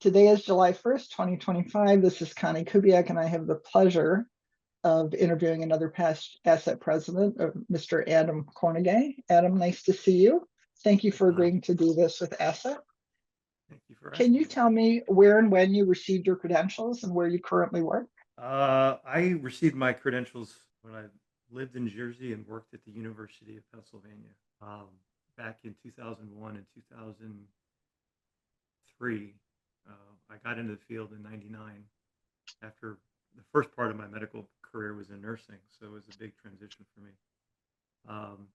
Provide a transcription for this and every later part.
Today is July 1st, 2025. This is Connie Kubiak, and I have the pleasure of interviewing another past ASET President, Mr. Adam Kornegay. Adam, nice to see you. Thank you for agreeing to do this with ASET. Thank you for Can asking you me. tell me where and when you received your credentials and where you currently work? I received my credentials when I lived in Jersey and worked at the University of Pennsylvania back in 2001 and 2003. I got into the field in '99 after the first part of my medical career was in nursing, so it was a big transition for me. Um,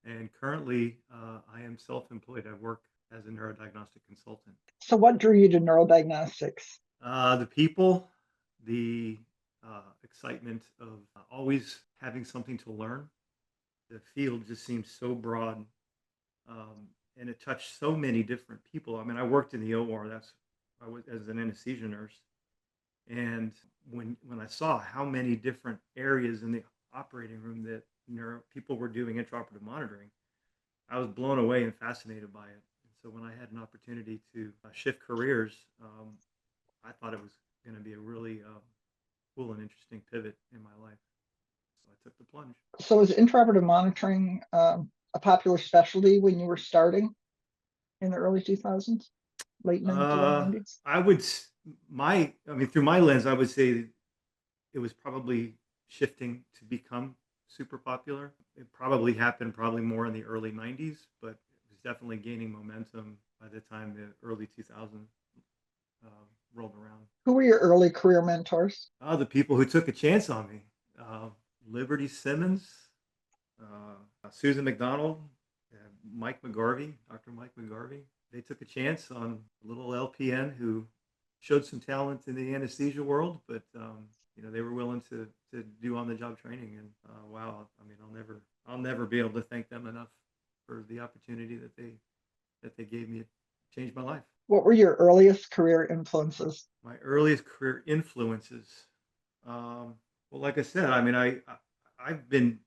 and currently, I am self-employed. I work as a neurodiagnostic consultant. So what drew you to neurodiagnostics? The people, the excitement of always having something to learn. The field just seems so broad, and it touched so many different people. I mean, I worked in the OR. I was as an anesthesia nurse, and when I saw how many different areas in the operating room that neuro people were doing intraoperative monitoring, I was blown away and fascinated by it. And so when I had an opportunity to shift careers, I thought it was going to be a really cool and interesting pivot in my life. So I took the plunge. So was intraoperative monitoring a popular specialty when you were starting in the early 2000s, late 90s, early Uh, 90s? I would I mean, through my lens, I would say it was probably shifting to become super popular. It probably happened probably more in the early '90s, but it was definitely gaining momentum by the time the early 2000s uh, rolled around. Who were your early career mentors? The people who took a chance on me, uh, Liberty Simmons, Susan McDonald, Mike McGarvey, Dr. Mike McGarvey. They took a chance on a little LPN who showed some talent in the anesthesia world, but they were willing to do on the job training. And wow, I mean, I'll never be able to thank them enough for the opportunity that they gave me. It changed my life. What were your earliest career influences? My earliest career influences. Well, like I said, I mean, I've been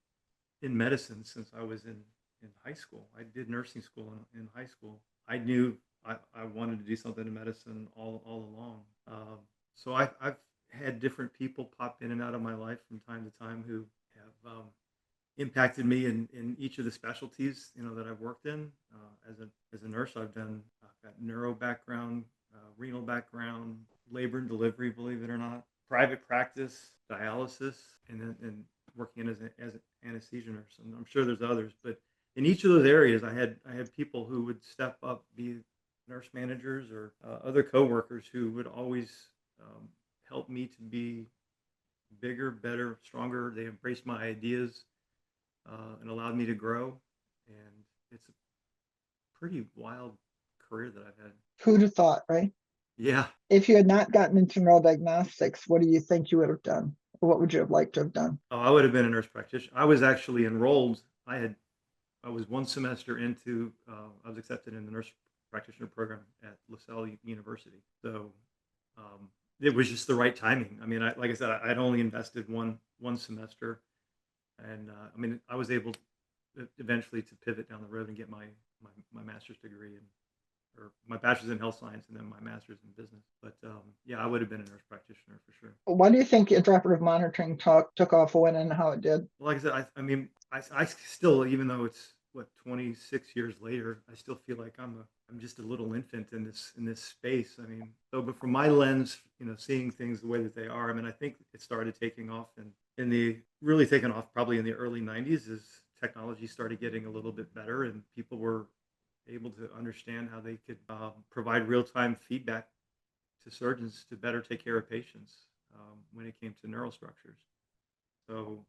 in medicine since I was in high school. I did nursing school in high school. I knew I wanted to do something in medicine all along. So I've had different people pop in and out of my life from time to time who have impacted me in each of the specialties that I've worked in. As a nurse, I've got neuro background, renal background, labor and delivery, believe it or not, private practice, dialysis, and working as an anesthesia nurse. And I'm sure there's others, but in each of those areas, I had people who would step up, be nurse managers or other coworkers who would always help me to be bigger, better, stronger. They embraced my ideas and allowed me to grow. And it's a pretty wild career that I've had. Who'd have thought, right? Yeah. If you had not gotten into neurodiagnostics, what do you think you would have done? Or what would you have liked to have done? Oh, I would have been a nurse practitioner. I was actually enrolled. I was one semester into. I was accepted in the nurse practitioner program at LaSalle University. So um, it was just the right timing. I mean, like I said, I'd only invested one semester, and I mean, I was able eventually to pivot down the road and get my master's degree or my bachelor's in health science and then my master's in business. But yeah, I would have been a nurse practitioner for sure. Why do you think intraoperative monitoring took off when and how it did? Well, like I said, I mean, I still, even though it's what 26 years later, I still feel like I'm just a little infant in this space. I mean, so but from my lens, seeing things the way that they are, I mean, I think it started taking off and in the really taken off probably in the early '90s as technology started getting a little bit better and people were able to understand how they could provide real time feedback to surgeons to better take care of patients when it came to neural structures. So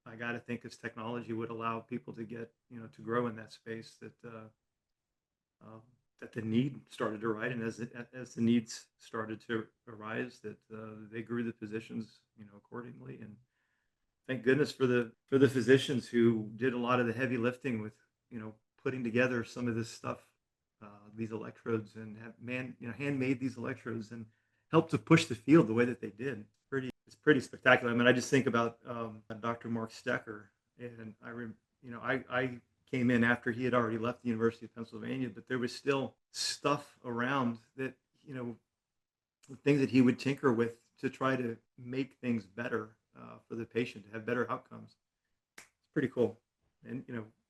I got to think as technology would allow people to get, to grow in that space that the need started to rise, and as the needs started to arise, that they grew the positions, accordingly. And thank goodness for the physicians who did a lot of the heavy lifting with, putting together some of this stuff, these electrodes, and handmade these electrodes and helped to push the field the way that they did. It's pretty spectacular. I mean, I just think about Dr. Mark Stecker, and I came in after he had already left the University of Pennsylvania, but there was still stuff around that things that he would tinker with to try to make things better for the patient, to have better outcomes. It's pretty cool. And,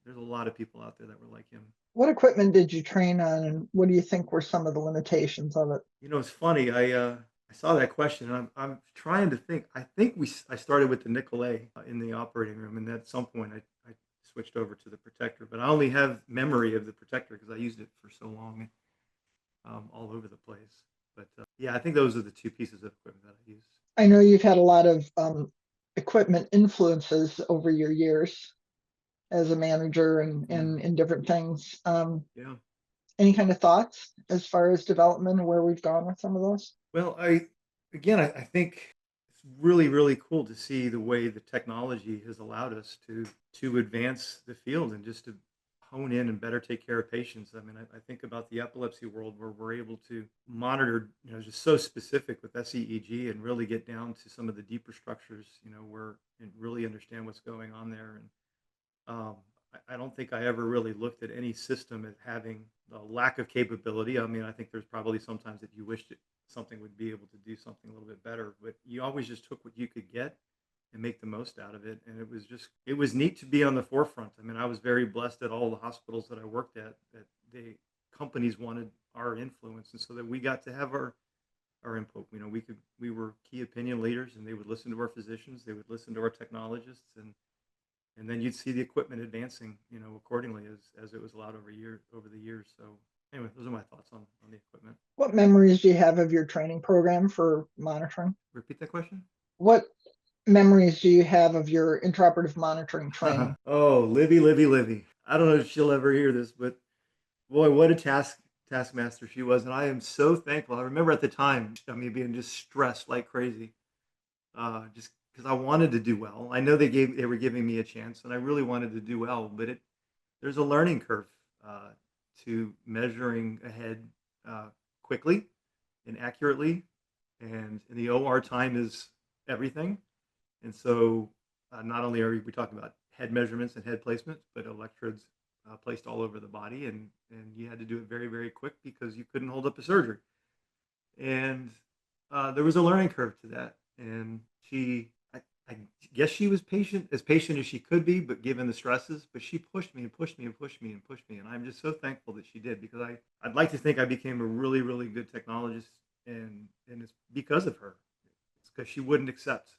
there's a lot of people out there that were like him. What equipment did you train on, and what do you think were some of the limitations of it? It's funny. I saw that question, and I'm trying to think. I think I started with the Nicolay in the operating room, and at some point I switched over to the Protector. But I only have memory of the Protector because I used it for so long, all over the place. But yeah, I think those are the two pieces of equipment that I used. I know you've had a lot of equipment influences over your years as a manager and in different things. Yeah. Any kind of thoughts as far as development and where we've gone with some of those? Well, I think it's really, really cool to see the way the technology has allowed us to advance the field and just to hone in and better take care of patients. I mean, I think about the epilepsy world where we're able to monitor, just so specific with SEEG and really get down to some of the deeper structures, where and really understand what's going on there. And I don't think I ever really looked at any system as having a lack of capability. I mean, I think there's probably sometimes that you wished something would be able to do something a little bit better, but you always just took what you could get and make the most out of it. And it was neat to be on the forefront. I mean, I was very blessed at all the hospitals that I worked at that companies wanted our influence, and so that we got to have our input. We were key opinion leaders, and they would listen to our physicians, they would listen to our technologists, and then you'd see the equipment advancing, accordingly as it was allowed over the years. So anyway, those are my thoughts on the equipment. What memories do you have of your training program for monitoring? Repeat that question. What memories do you have of your intraoperative monitoring training? Oh, Livy. I don't know if she'll ever hear this, but boy, what a taskmaster she was. And I am so thankful. I remember at the time, being just stressed like crazy, just because I wanted to do well. I know they were giving me a chance, and I really wanted to do well, but there's a learning curve to measuring ahead quickly and accurately, and in the OR, time is everything. And so not only are we talking about head measurements and head placements, but electrodes placed all over the body, and you had to do it very, very quick because you couldn't hold up a surgery. And there was a learning curve to that. And I guess she was patient as she could be, but given the stresses, but she pushed me and pushed me and pushed me and pushed me. And I'm just so thankful that she did, because I'd like to think I became a really, really good technologist, and it's because of her. It's because she wouldn't accept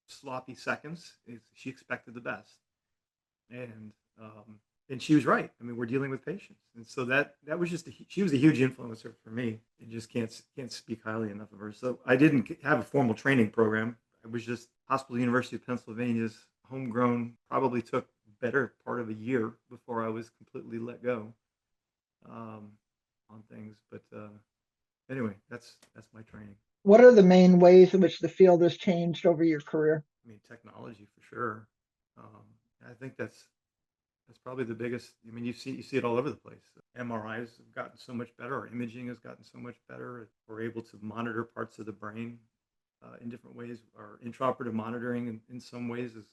sloppy seconds. She expected the best. And she was right. I mean, we're dealing with patients, and so that was she was a huge influencer for me. You just can't speak highly enough of her. So I didn't have a formal training program. I was just Hospital University of Pennsylvania's homegrown. Probably took better part of a year before I was completely let go on things. But anyway, that's my training. What are the main ways in which the field has changed over your career? I mean, technology for sure. I think that's probably the biggest. I mean, you see it all over the place. MRIs have gotten so much better. Our imaging has gotten so much better. We're able to monitor parts of the brain in different ways. Our intraoperative monitoring, in some ways, is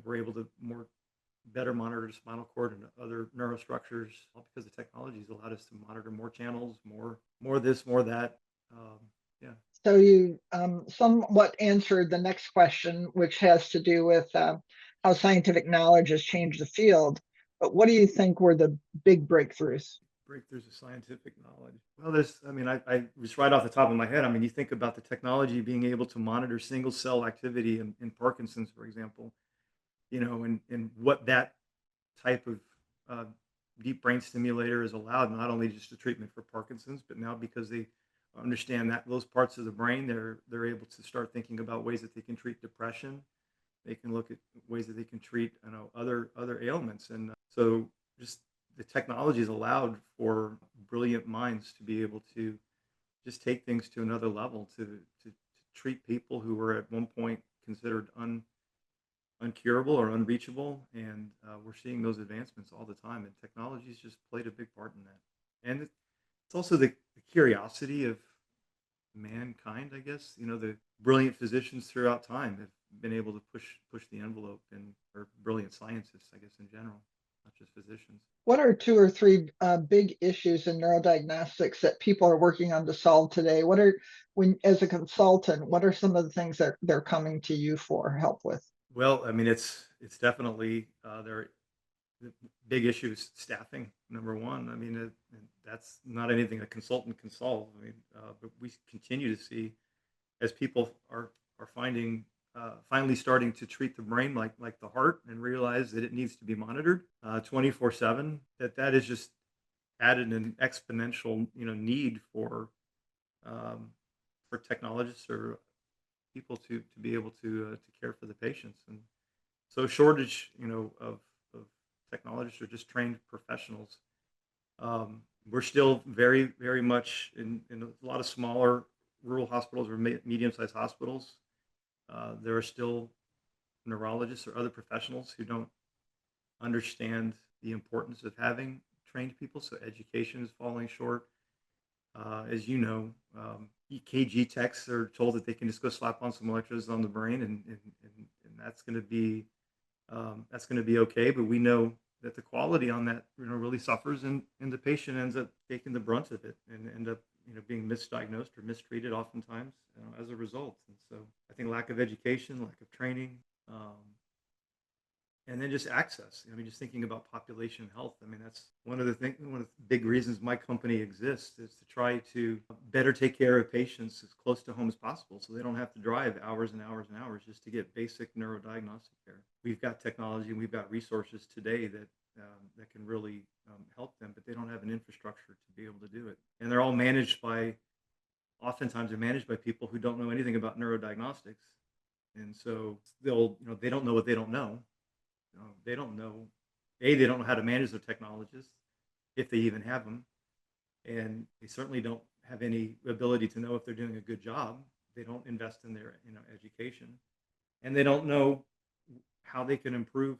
we're able to better monitor the spinal cord and other neurostructures, all because the technology has allowed us to monitor more channels, more this, more that. Yeah. So you somewhat answered the next question, which has to do with how scientific knowledge has changed the field. But what do you think were the big breakthroughs? Breakthroughs of scientific knowledge. Well, I just right off the top of my head, I mean, you think about the technology being able to monitor single cell activity in Parkinson's, for example, and what that type of deep brain stimulator is allowed, not only just the treatment for Parkinson's, but now because they understand that those parts of the brain, they're able to start thinking about ways that they can treat depression. They can look at ways that they can treat other ailments. And so just the technology has allowed for brilliant minds to be able to just take things to another level, to treat people who were at one point considered uncurable or unreachable. And we're seeing those advancements all the time, and technology's just played a big part in that. And it's also the curiosity of mankind, I guess. The brilliant physicians throughout time have been able to push the envelope, or brilliant scientists, I guess, in general. not just physicians. What are two or three big issues in neurodiagnostics that people are working on to solve today? As a consultant, what are some of the things that they're coming to you for help with? Well, I mean, it's definitely the big issue is staffing, number one. I mean, that's not anything a consultant can solve. I mean, but we continue to see as people are finding finally starting to treat the brain like the heart and realize that it needs to be monitored 24/7. That is just added an exponential need um, for technologists or people to be able to care for the patients. And so shortage of technologists or just trained professionals. We're still very much in a lot of smaller rural hospitals or medium-sized hospitals. There are still neurologists or other professionals who don't understand the importance of having trained people. So education is falling short. As you know, EKG techs are told that they can just go slap on some electrodes on the brain, and that's going to be okay. But we know that the quality on that really suffers, and the patient ends up taking the brunt of it and end up being misdiagnosed or mistreated oftentimes as a result. And so I think lack of education, lack of training, and then just access. I mean, just thinking about population health. I mean, that's one of the big reasons my company exists is to try to better take care of patients as close to home as possible, so they don't have to drive hours and hours and hours just to get basic neurodiagnostic care. We've got technology and we've got resources today that can really help them, but they don't have an infrastructure to be able to do it. And they're all oftentimes they're managed by people who don't know anything about neurodiagnostics, and so they don't know what they don't know. They don't know. They don't know how to manage their technologists, if they even have them, and they certainly don't have any ability to know if they're doing a good job. They don't invest in their education, and they don't know how they can improve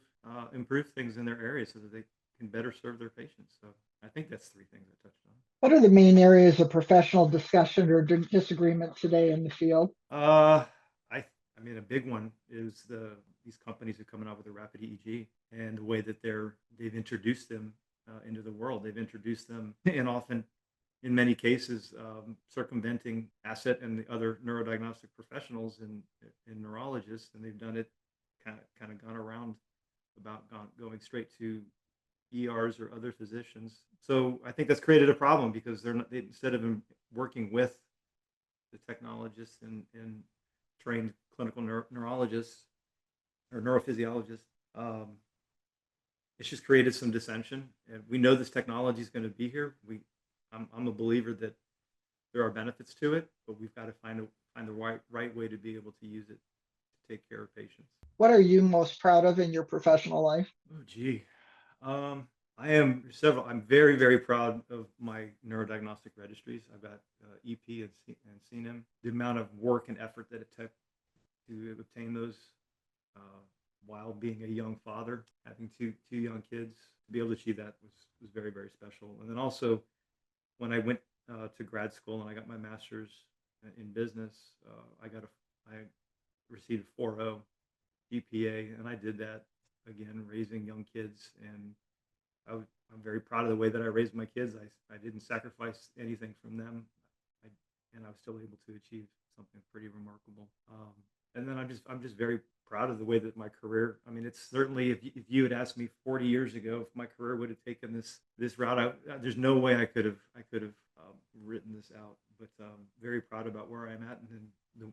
things in their area so that they can better serve their patients. So I think that's three things I touched on. What are the main areas of professional discussion or disagreement today in the field? I mean, a big one is these companies are coming out with a rapid EEG and the way that they've introduced them into the world. They've introduced them, and often, in many cases, circumventing ASET and the other neurodiagnostic professionals and neurologists, and they've done it kind of gone around about going straight to ERs or other physicians. So I think that's created a problem because instead of working with the technologists and trained clinical neurologists or neurophysiologists, it's just created some dissension. And we know this technology is going to be here. I'm a believer that there are benefits to it, but we've got to find the right way to be able to use it to take care of patients. What are you most proud of in your professional life? Oh, gee. I'm very proud of my neurodiagnostic registries. I've got EP and CNM. The amount of work and effort that it took to obtain those while being a young father, having two young kids, to be able to achieve that was very special. And then also when I went to grad school and I got my master's in business, I received a 4.0 GPA, and I did that again, raising young kids. And I'm very proud of the way that I raised my kids. I didn't sacrifice anything from them, and I was still able to achieve something pretty remarkable. And then I'm just very proud of the way that my career. I mean, it's certainly if you had asked me 40 years ago if my career would have taken this route, there's no way I could have written this out. But very proud about where I'm at and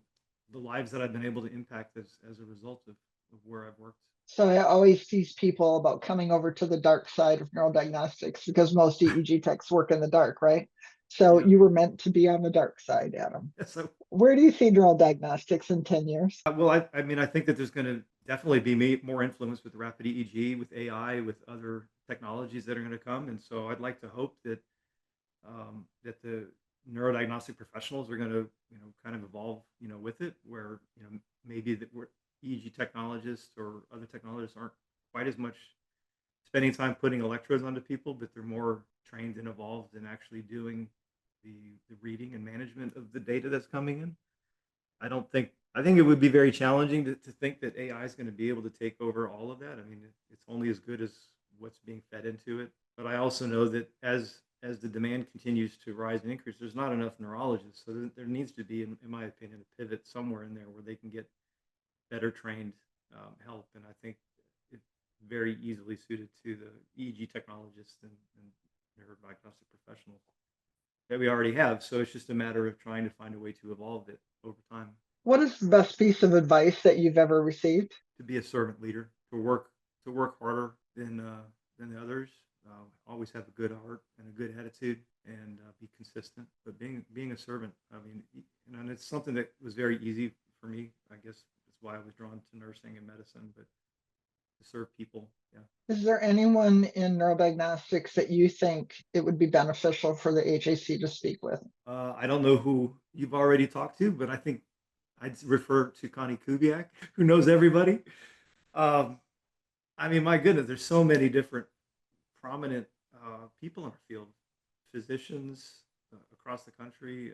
the lives that I've been able to impact as a result of where I've worked. So I always tease people about coming over to the dark side of neurodiagnostics because most EEG techs work in the dark, right? So Yeah. you were meant to be on the dark side, Adam. So, Where do you see neurodiagnostics in 10 years? well, I mean, I think that there's going to definitely be more influence with rapid EEG, with AI, with other technologies that are going to come. And so I'd like to hope that that the neurodiagnostic professionals are going to, kind of evolve, with it, where, maybe that we're EEG technologists or other technologists aren't quite as much spending time putting electrodes onto people, but they're more trained and evolved in actually doing the reading and management of the data that's coming in. I think it would be very challenging to think that AI is going to be able to take over all of that. I mean, it's only as good as what's being fed into it. But I also know that as the demand continues to rise and increase, there's not enough neurologists. So there needs to be, in my opinion, a pivot somewhere in there where they can get better trained help. And I think it's very easily suited to the EEG technologists and neurodiagnostic professionals that we already have. So it's just a matter of trying to find a way to evolve it over time. What is the best piece of advice that you've ever received? To be a servant leader, to work harder than the others. Always have a good heart and a good attitude, and be consistent. But being a servant, I mean, and it's something that was very easy for me. I guess that's why I was drawn to nursing and medicine. But to serve people, yeah. Is there anyone in neurodiagnostics that you think it would be beneficial for the HAC to speak with? I don't know who you've already talked to, but I think I'd refer to Connie Kubiak, who knows everybody. Um, I mean, my goodness, there's so many different prominent people in our field, physicians across the country,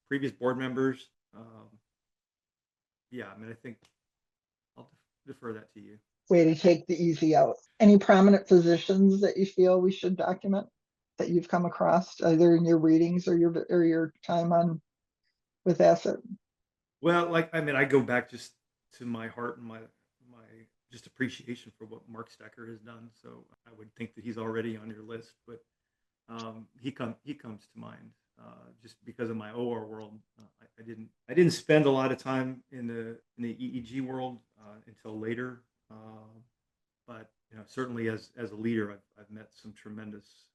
previous board members. Yeah, I mean, I think I'll defer that to you. Way to take the easy out. Any prominent physicians that you feel we should document that you've come across, either in your readings or your time on with ASET? Well, like, I mean, I go back just to my heart and my just appreciation for what Mark Stecker has done. So I would think that he's already on your list, but he comes to mind just because of my OR world. I didn't spend a lot of time in the EEG world until later, but certainly as a leader, I've met some tremendous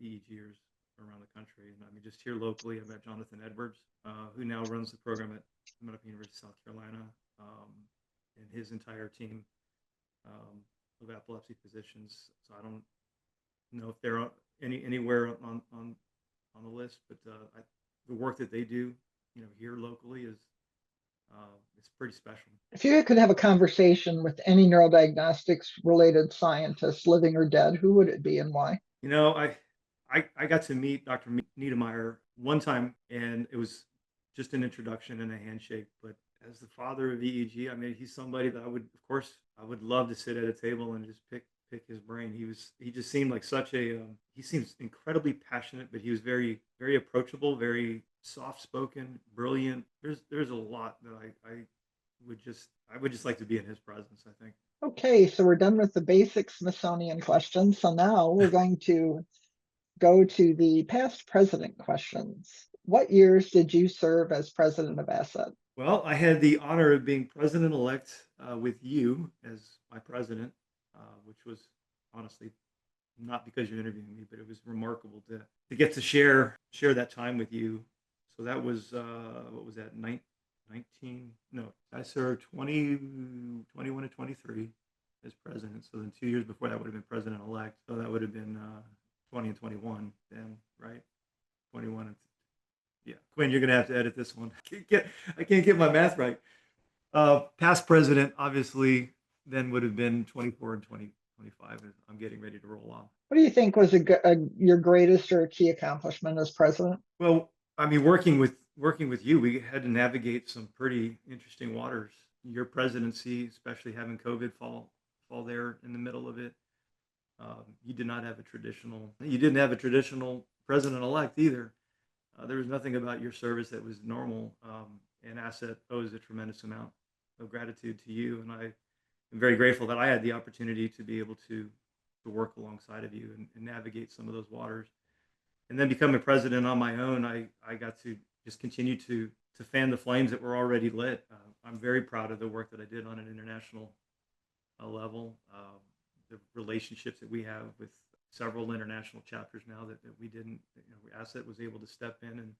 EEGers around the country, and I mean just here locally, I met Jonathan Edwards, who now runs the program at Medical University of South Carolina, and his entire team of epilepsy physicians. So I don't know if they're anywhere on the list, but the work that they do, here locally is it's pretty special. If you could have a conversation with any neurodiagnostics related scientist, living or dead, who would it be and why? I got to meet Dr. Niedermeyer one time, and it was just an introduction and a handshake. But as the father of EEG, I mean, he's somebody that I would love to sit at a table and just pick his brain. He just seemed like such a he seems incredibly passionate, but he was very, very approachable, very soft spoken, brilliant. There's a lot that I would just like to be in his presence, I think. Okay, so we're done with the basic Smithsonian questions. So now we're going to go to the past president questions. What years did you serve as president of ASET? Well, I had the honor of being president-elect with you as my president, which was honestly not because you're interviewing me, but it was remarkable to get to share that time with you. So that was what was that? 19? No, I served 20, 21 and 23 as president. So then 2 years before that would have been president-elect. So that would have been 20 and 21 then, right? 21 and yeah, Quinn, you're gonna have to edit this one. I can't get my math right. Past president, obviously, then would have been 24 and 25. I'm getting ready to roll off. What do you think was your greatest or key accomplishment as president? Well, I mean, working with you, we had to navigate some pretty interesting waters. Your presidency, especially having COVID fall there in the middle of it, you didn't have a traditional president-elect either. There was nothing about your service that was normal, and ASET owes a tremendous amount of gratitude to you. And I am very grateful that I had the opportunity to be able to work alongside of you and navigate some of those waters. And then becoming president on my own, I got to just continue to fan the flames that were already lit. I'm very proud of the work that I did on an international level, the relationships that we have with several international chapters now that we didn't, ASET was able to step in and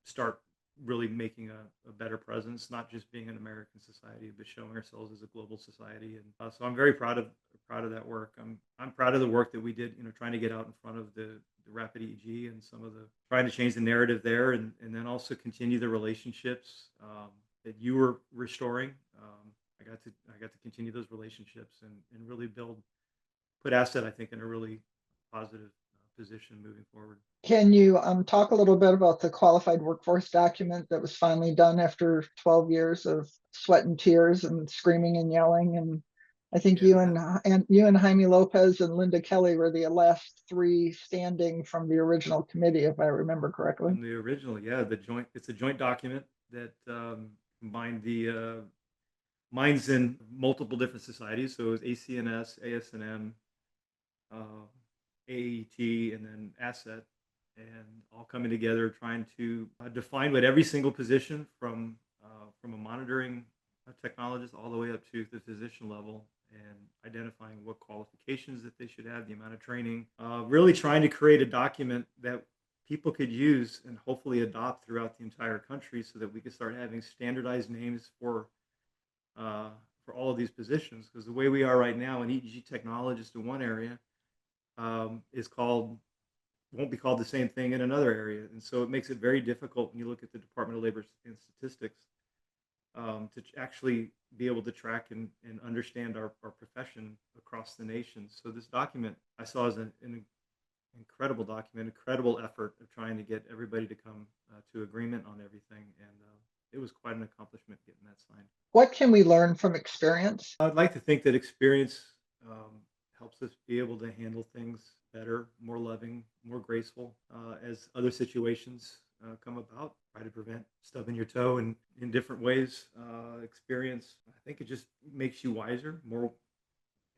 start really making a better presence, not just being an American society, but showing ourselves as a global society. And so I'm very proud of that work. I'm proud of the work that we did, trying to get out in front of the rapid EEG and some of the trying to change the narrative there, and then also continue the relationships that you were restoring. I got to continue those relationships and really put ASET, I think, in a really positive position moving forward. Can you talk a little bit about the qualified workforce document that was finally done after 12 years of sweat and tears and screaming and yelling and I think Yeah, you and Jaime Lopez and Linda Kelly were the last three standing from the original committee, if I remember correctly. from the original, yeah, it's a joint document that combined the minds in multiple different societies. So it was ACNS, ASNM, AET, and then ASET, and all coming together trying to define what every single position from a monitoring technologist all the way up to the physician level, and identifying what qualifications that they should have, the amount of training, really trying to create a document that people could use and hopefully adopt throughout the entire country so that we could start having standardized names for all of these positions. Because the way we are right now, an EEG technologist in one area is called won't be called the same thing in another area, and so it makes it very difficult when you look at the Department of Labor and Statistics to actually be able to track and understand our profession across the nation. So this document I saw as an incredible document, incredible effort of trying to get everybody to come to agreement on everything, and it was quite an accomplishment getting that signed. What can we learn from experience? I'd like to think that experience helps us be able to handle things better, more loving, more graceful as other situations come about. Try to prevent stubbing your toe in different ways. Experience, I think it just makes you wiser, more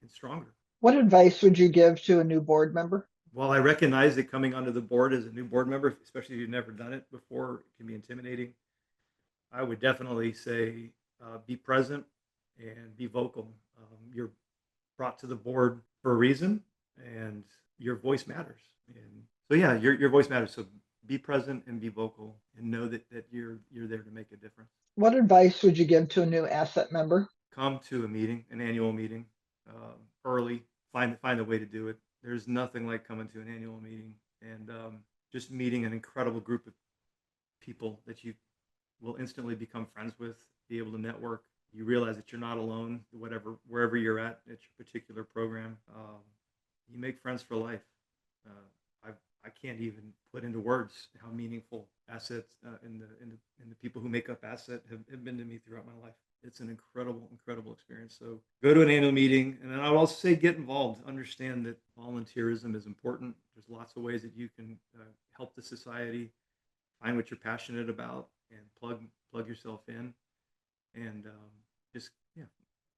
and stronger. What advice would you give to a new board member? While I recognize that coming onto the board as a new board member, especially if you've never done it before, it can be intimidating. I would definitely say be present and be vocal. You're brought to the board for a reason, and your voice matters. And so, yeah, your voice matters. So be present and be vocal, and know that you're there to make a difference. What advice would you give to a new ASET member? Come to a meeting, an annual meeting, early. Find a way to do it. There's nothing like coming to an annual meeting and just meeting an incredible group of people that you will instantly become friends with, be able to network. You realize that you're not alone, wherever you're at your particular program. You make friends for life. I can't even put into words how meaningful assets and the people who make up ASET have been to me throughout my life. It's an incredible experience. So go to an annual meeting, and then I would also say get involved. Understand that volunteerism is important. There's lots of ways that you can help the society. Find what you're passionate about and plug yourself in, and just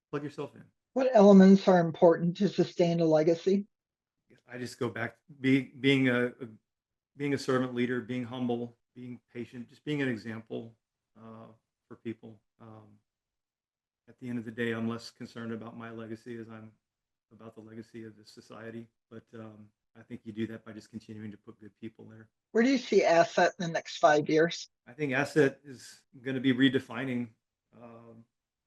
plug yourself in. What elements are important to sustain a legacy? I just go back being a servant leader, being humble, being patient, just being an example for people. At the end of the day, I'm less concerned about my legacy as I'm about the legacy of the society. But I think you do that by just continuing to put good people there. Where do you see ASET in the next 5 years? I think ASET is going to be redefining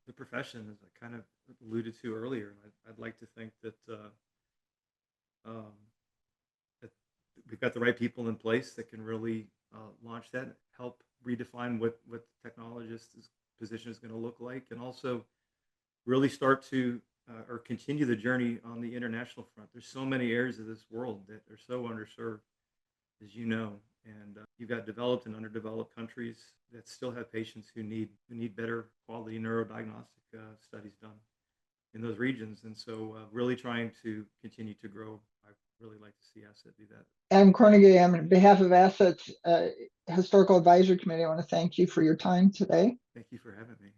the profession, as I kind of alluded to earlier. I'd like to think that that we've got the right people in place that can really launch that, help redefine what the technologist's position is going to look like, and also really start to or continue the journey on the international front. There's so many areas of this world that are so underserved, as you know, and you've got developed and underdeveloped countries that still have patients who need better quality neurodiagnostic studies done in those regions. And so really trying to continue to grow. I'd really like to see ASET do that. Adam Kornegay, on behalf of ASET's Historical Advisory Committee, I want to thank you for your time today. Thank you for having me.